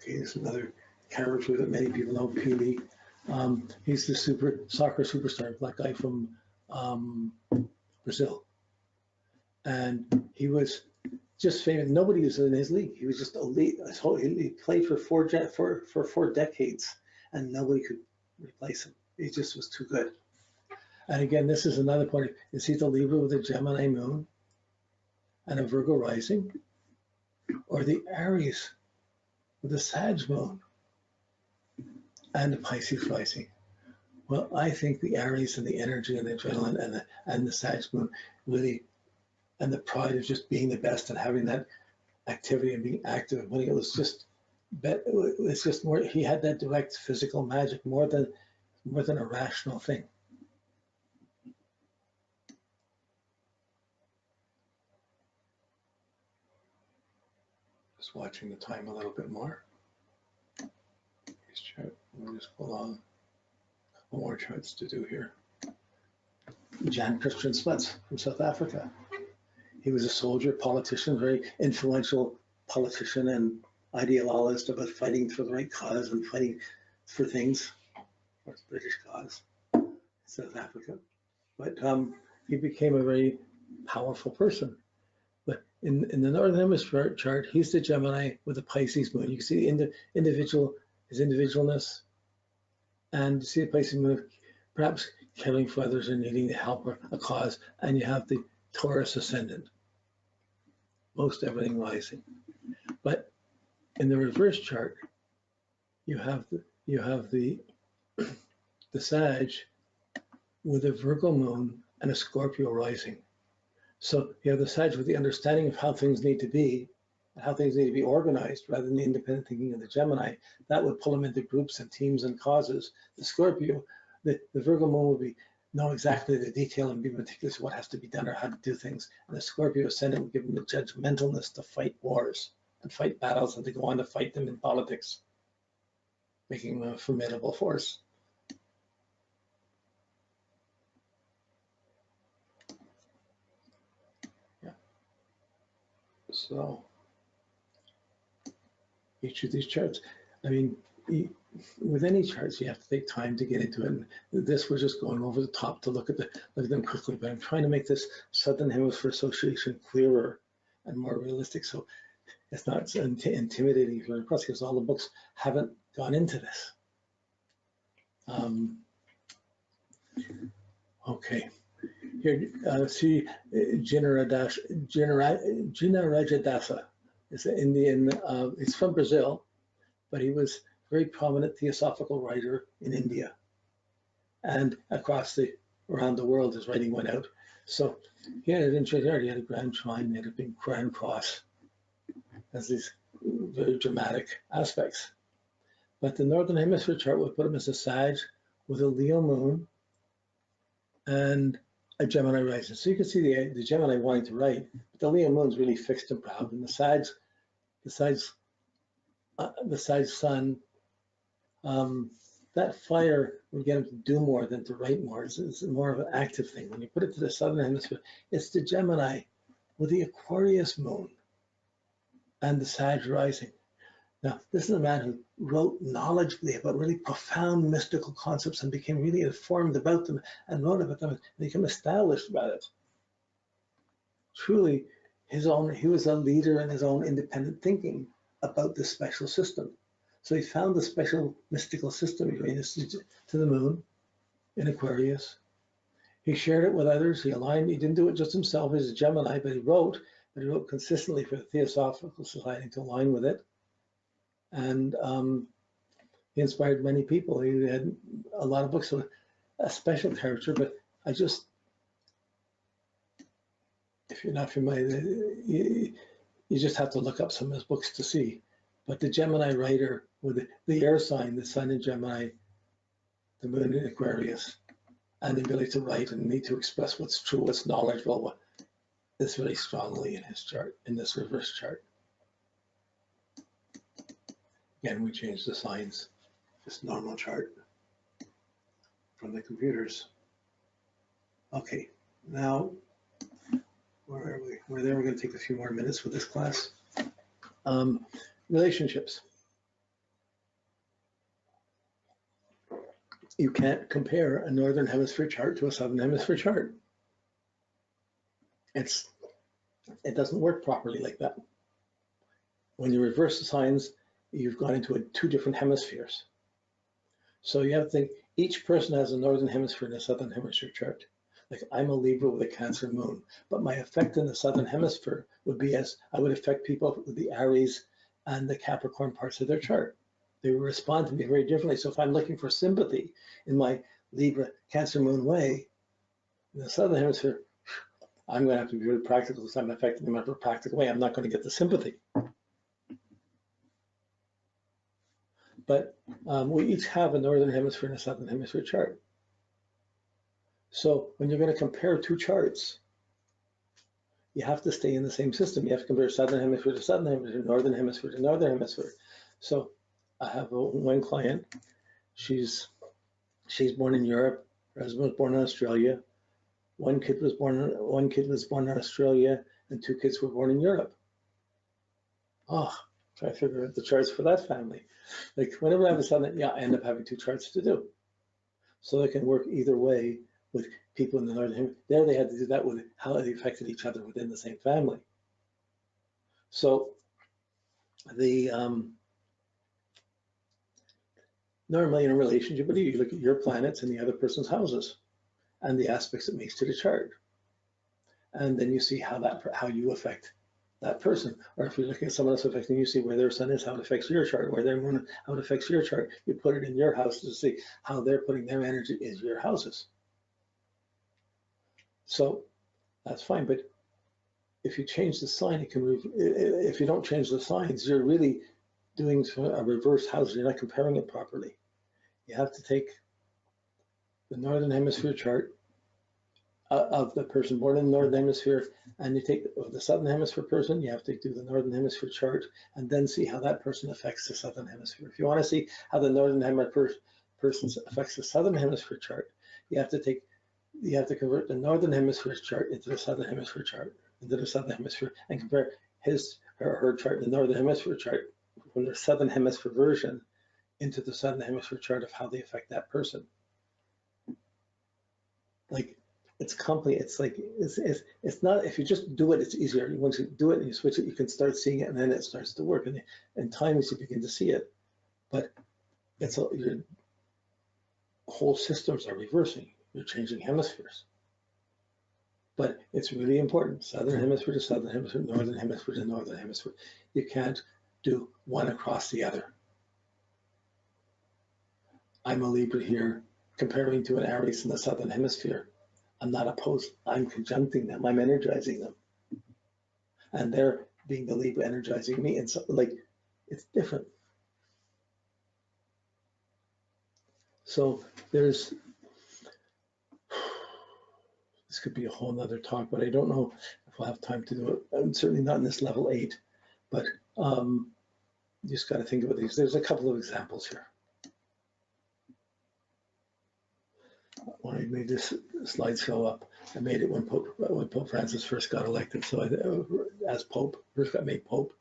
Okay, here's another character that many people know, Pele. He's the soccer superstar, black guy from Brazil. And he was just famous. Nobody was in his league. He was just elite. He played for four decades, and nobody could replace him. He just was too good. And again, this is another point. Is he the Libra with a Gemini moon and a Virgo rising, or the Aries with a Sag moon and the Pisces rising? Well, I think the Aries and the energy and the adrenaline and the Sag moon really, and the pride of just being the best and having that activity and being active and winning, it was just more. He had that direct physical magic more than a rational thing. Just watching the time a little bit more. We'll just pull on a couple more charts to do here. Jan Christian Smuts from South Africa. He was a soldier, politician, very influential politician and idealist about fighting for the right cause and fighting for things, for the British cause, South Africa. But he became a very powerful person. But in the Northern Hemisphere chart, he's the Gemini with the Pisces moon. You can see his individualness, and you see the Pisces moon, perhaps caring for others and needing to help a cause. And you have the Taurus ascendant, most everything rising. But in the reverse chart, you have the Sag with a Virgo moon and a Scorpio rising. So you have the Sag with the understanding of how things need to be, and how things need to be organized, rather than the independent thinking of the Gemini. That would pull them into groups and teams and causes. The Scorpio, the Virgo moon would know exactly the detail and be meticulous what has to be done or how to do things. And the Scorpio ascendant would give them the judgmentalness to fight wars and fight battles and to go on to fight them in politics, making them a formidable force. Yeah. So each of these charts, I mean, with any charts, you have to take time to get into it. And this was just going over the top to look at them quickly, but I'm trying to make this Southern Hemisphere association clearer and more realistic, so it's not so intimidating if you're across, because all the books haven't gone into this. Okay, here, see Gina Rajadasa is an Indian. He's from Brazil, but he was a very prominent theosophical writer in India and around the world. His writing went out. So he had an interesting art. He had a grand trine, he had a big grand cross. Has these very dramatic aspects. But the Northern Hemisphere chart would put him as a Sag with a Leo moon and a Gemini rising. So you can see the Gemini wanting to write, but the Leo moon's really fixed and proud, and the Sag sun, that fire would get him to do more than to write more. It's more of an active thing. When you put it to the Southern Hemisphere, it's the Gemini with the Aquarius moon and the Sag rising. Now, this is a man who wrote knowledgeably about really profound mystical concepts and became really informed about them and wrote about them and became established about it. Truly, he was a leader in his own independent thinking about this special system. So he found the special mystical system Uranus to the moon in Aquarius. He shared it with others. He didn't do it just himself. He's a Gemini, but he wrote consistently for the Theosophical Society to align with it. And he inspired many people. He had a lot of books, so a special character, but if you're not familiar, you just have to look up some of his books to see. But the Gemini writer with the air sign, the sun in Gemini, the moon in Aquarius, and the ability to write and need to express what's true, what's knowledgeable, is very strongly in his chart, in this reverse chart. Again, we changed the signs, this normal chart from the computers. Okay, now, where are we? We're going to take a few more minutes with this class. Relationships. you can't compare a northern hemisphere chart to a southern hemisphere chart. It doesn't work properly like that. When you reverse the signs, you've gone into two different hemispheres. So you have to think each person has a northern hemisphere and a southern hemisphere chart. Like I'm a Libra with a Cancer moon, but my effect in the southern hemisphere would be as I would affect people with the Aries and the Capricorn parts of their chart. They will respond to me very differently. So if I'm looking for sympathy in my Libra Cancer moon way, in the southern hemisphere, I'm going to have to be very practical because I'm affecting them in a practical way. I'm not going to get the sympathy. But we each have a northern hemisphere and a southern hemisphere chart. So when you're going to compare two charts, you have to stay in the same system. You have to compare southern hemisphere to southern hemisphere, northern hemisphere to northern hemisphere. So I have one client. She's born in Europe. Her husband was born in Australia. One kid was born in Australia, and two kids were born in Europe. Oh, try to figure out the charts for that family. Like whenever I have a son, I end up having two charts to do. So they can work either way with people in the northern hemisphere. There they had to do that with how they affected each other within the same family. So the normally in a relationship, you look at your planets and the other person's houses and the aspects it makes to the chart. And then you see how you affect that person. Or if you're looking at someone else affecting you, see where their sun is, how it affects your chart, where their moon, how it affects your chart. You put it in your house to see how they're putting their energy into your houses. So that's fine, but if you change the sign, if you don't change the signs, you're really doing a reverse house. You're not comparing it properly. You have to take the northern hemisphere chart of the person born in the northern hemisphere, and you take the southern hemisphere person. You have to do the northern hemisphere chart, and then see how that person affects the southern hemisphere. If you want to see how the northern hemisphere person affects the southern hemisphere chart, you have to convert the northern hemisphere chart into the southern hemisphere chart, into the southern hemisphere, and compare her chart, the northern hemisphere chart, from the southern hemisphere version into the southern hemisphere chart of how they affect that person. Like it's complicated. It's like it's not. If you just do it, it's easier. Once you do it and you switch it, you can start seeing it, and then it starts to work. And in time, you begin to see it. But your whole systems are reversing. You're changing hemispheres. But it's really important. Southern hemisphere to southern hemisphere, northern hemisphere to northern hemisphere. You can't do one across the other. I'm a Libra here, comparing to an Aries in the southern hemisphere. I'm not opposed. I'm conjuncting them. I'm energizing them. And they're being the Libra energizing me. And so, like, it's different. So this could be a whole nother talk, but I don't know if we'll have time to do it. I'm certainly not in this level 8, but you just got to think about these. There's a couple of examples here. When I made this slideshow up, I made it when Pope Francis first got elected. So as Pope, first got made Pope,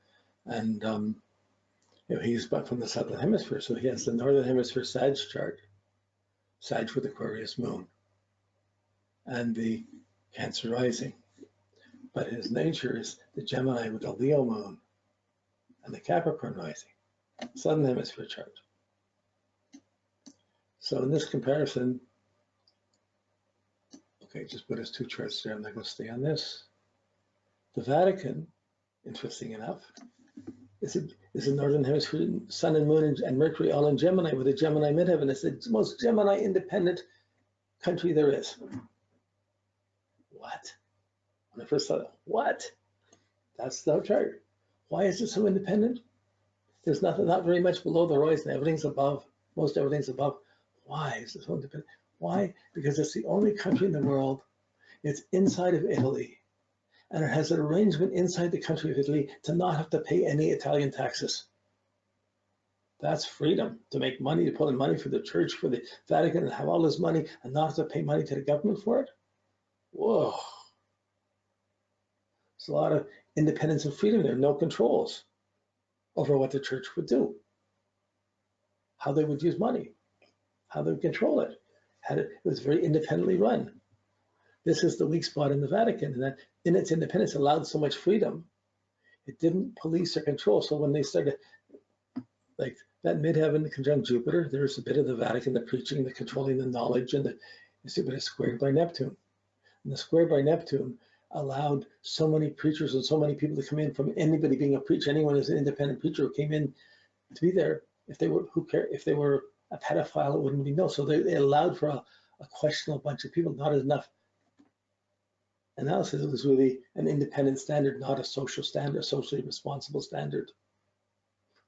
and he's back from the southern hemisphere, so he has the northern hemisphere Sag chart, Sag with Aquarius moon, and the Cancer rising. But his nature is the Gemini with the Leo moon and the Capricorn rising, southern hemisphere chart. So in this comparison, okay, just put his two charts there. I'm not going to stay on this. The Vatican, interesting enough, is a northern hemisphere sun and moon and Mercury all in Gemini with a Gemini midheaven. It's the most Gemini independent country there is. What? When I first thought, what? That's the chart. Why is it so independent? There's not very much below the horizon. Everything's above. Most everything's above. Why is it so independent? Why? Because it's the only country in the world. It's inside of Italy. And it has an arrangement inside the country of Italy to not have to pay any Italian taxes. That's freedom, to make money, to put in money for the church, for the Vatican, and have all this money and not have to pay money to the government for it. Whoa. There's a lot of independence and freedom there, no controls over what the church would do, how they would use money. how they control it. It was very independently run. This is the weak spot in the Vatican, and that in its independence allowed so much freedom. It didn't police or control. So when they started, like that midheaven conjunct Jupiter, there's a bit of the Vatican, the preaching, the controlling, the knowledge, and Jupiter squared by Neptune. And the square by Neptune allowed so many preachers and so many people to come in, from anybody being a preacher, anyone who's an independent preacher who came in to be there. If they were, who care, if they were a pedophile, it wouldn't be known. So they allowed for a questionable bunch of people, not enough analysis. It was really an independent standard, not a social standard, a socially responsible standard.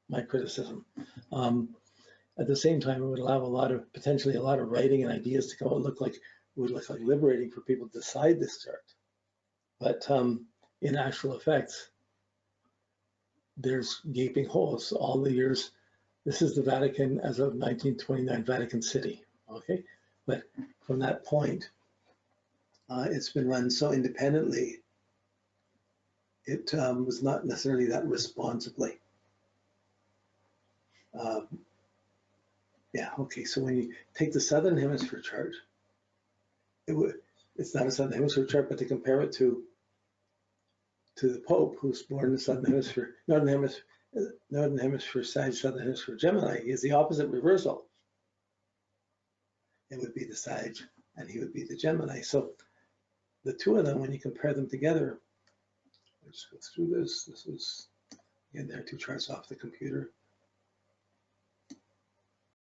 My criticism. At the same time, it would allow potentially a lot of writing and ideas to come out, would look like liberating for people to decide this chart. But in actual effects, there's gaping holes all the years. This is the Vatican as of 1929, Vatican City. Okay, but from that point, it's been run so independently, it was not necessarily that responsibly. Yeah, okay, so when you take the Southern Hemisphere chart, it's not a Southern Hemisphere chart, but to compare it to the Pope, who's born in the Southern Hemisphere, Northern Hemisphere Sag, Southern Hemisphere Gemini, is the opposite reversal. It would be the Sag, and he would be the Gemini. So the two of them, when you compare them together, let's go through this. This is, again, there are two charts off the computer.